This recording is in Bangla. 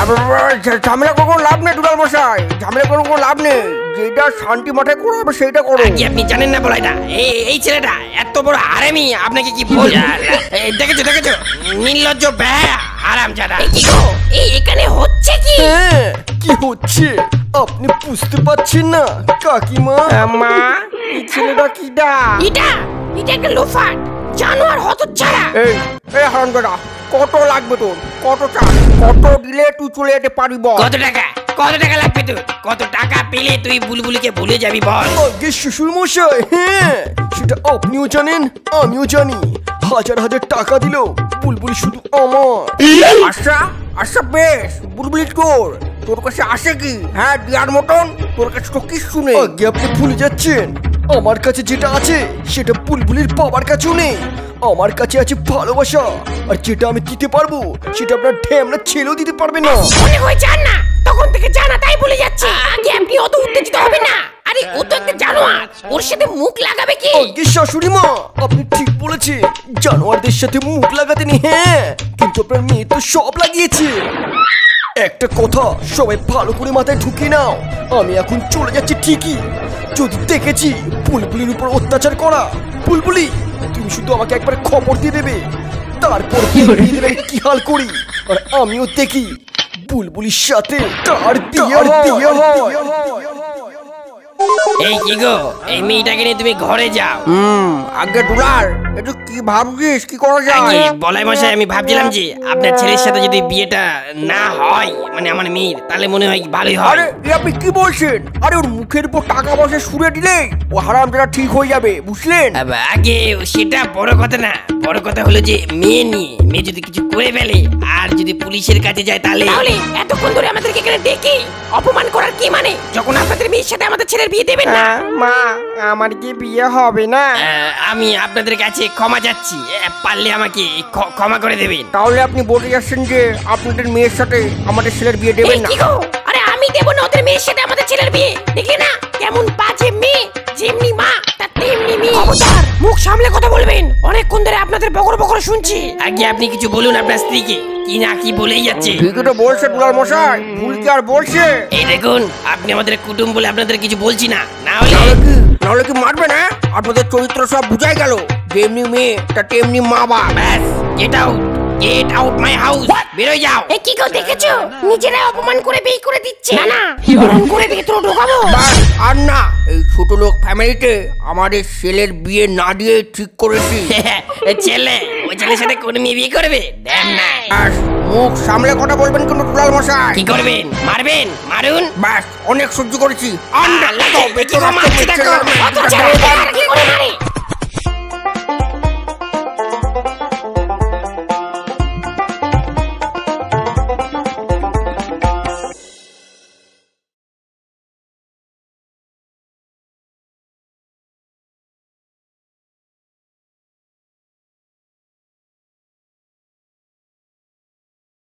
ঝামেলা কোনো লাভ নেই দুলাল মশাই, ঝামেলা কোনো লাভ নেই, যেটা শান্তি মাথায় করবে সেইটা করো। আপনি জানেন না বলাইটা, এই ছেলেটা এত বড় হারামি, আপনাকে কি বল? দেখেছো নির্লজ্জ বেহায়া হারামজাদা। কি গো এখানে হচ্ছে কি? কি হচ্ছে আপনি বুঝতে পারছেন না কাকিমা? মা এই ছেলেটা কিডা? এটা একটা লোফার জানোয়ার হতচ্ছাড়া। এই হারামজাদা, কত লাগবে তোর? কত চাস? কত দিলে তুই চলে যেতে পারবি বল? কত টাকা লাগবে তোর? কত টাকা পেলে তুই বুলবুলিকে ভুলে যাবি বল? আগে শ্বশুর মশাই, সেটা আপনিও জানেন আমিও জানি। হাজার হাজার টাকা দিলেও বুলবুলি শুধু আমার। আচ্ছা বেশ, বুলবুলি তোর কাছে আসে কি? হ্যাঁ দিয়ার মতন তোর কাছে তো কিচ্ছু নেই। আগে আপনি ভুলে যাচ্ছেন, আমার কাছে যেটা আছে সেটা বুলবুলির বাবার কাছেও নেই। আমার কাছে আছে ভালোবাসা, আর যেটা আমি দিতে পারবো সেটা আপনার ঢ্যামনা ছেলেও দিতে পারবে না। মনে হয় জান না, তখন থেকে জানা তাই বলে যাচ্ছে। আগে আপনি অত উত্তেজিত হবে না। আরে ও তো একটা জানোয়ার, ওর সাথে মুখ লাগাবে কি? আগে শাশুড়ি মা, আপনি ঠিক বলেছেন, জানোয়ারদের সাথে মুখ লাগাতে নি। কিন্তু আপনার মেয়ে তো সব লাগিয়েছে। একটা কথা সবাই ভালো করে মাথায় ঢুকিয়ে নাও, আমি এখন চলে যাচ্ছি ঠিকই, যদি দেখেছি বুলবুলির উপর অত্যাচার করা। বুলবুলি, তুমি শুধু আমাকে একবার খবর দিয়ে দেবে, তারপর কি হাল করি, আর আমিও দেখি বুলবুলির সাথে কার বিয়ে হয়। এই কি গো, এই মেয়েটাকে নিয়ে তুমি ঘরে যাও। আগে দুলাল, একটু কি ভাবছিস, কি করা যায়? বলাই মশাই, আমি ভাবছিলাম যে আপনার ছেলের সাথে যদি বিয়েটা না হয়, মানে আমার মেয়ের, তাহলে মনে হয় ভালোই হয়। আরে আপনি কি বলছেন? আরে ওর মুখের উপর টাকা পয়সা সুরে দিলে ও হারামজাদা ঠিক হয়ে যাবে, বুঝলেন? আগে সেটা বড় কথা না, বড় কথা হলো যে মেয়ে যদি কিছু করে ফেলে আর যদি পুলিশের কাছে যায়, তাহলে এতক্ষণ ধরে আমাদেরকে এখানে ডেকে অপমান করার কি মানে? যখন আপনাদের মেয়ের সাথে আমাদের ছেলের বিয়ে দেবেন না। মা, আমার কি বিয়ে হবে না? আমি আপনাদের কাছে ক্ষমা চাচ্ছি, পারলে আমাকে ক্ষমা করে দেবেন। তাহলে আপনি বলতে যাচ্ছেন যে আপনাদের মেয়ের সাথে আমাদের ছেলের বিয়ে দেবেন না? আরে আমি দেব না ওদের মেয়ের সাথে আমাদের ছেলের বিয়ে। দেখলে না কেমন বাজে মেয়ে, যেমনি মা তার তেমনি মেয়ে। খবরদার মুখ সামলে কথা বলবেন, অনেকক্ষণ ধরে আপনাদের বকর শুনছি। আগে আপনি কিছু বলুন আপনার স্ত্রীকে, কি না কি বলেই যাচ্ছে। ঠিকই তো বলছে দুলাল মশাই, ভুল কি আর বলছে? এই দেখুন, আপনি আমাদের কুটুম্ব বলে আপনাদের কিছু বলছি না, নাহলে কি মারবে না? আপনাদের চরিত্র সব বুঝাই গেল, যেমনি মেয়ে তা তেমনি মা বাবা। ব্যাস, গেট আউট মাই হাউস, বেরোয় যাও। এই কি গো, দেখেছো নিজেরা অপমান করে বিয়ে করে দিচ্ছে। না গরম করে ভিতরে ঢোকাবো। আর না, এই ছোট লোক ফ্যামিলিতে আমাদের ছেলের বিয়ে না দিয়ে ঠিক করেছি। ওই ছেলের সাথে কোন মেয়ে বিয়ে করবে? দেখ না, মুখ সামলে কথা বলবেন কিন্তু দুলাল মশাই। কি করবেন? মারুন। ব্যাস, অনেক সহ্য করেছি। কি করে মারে?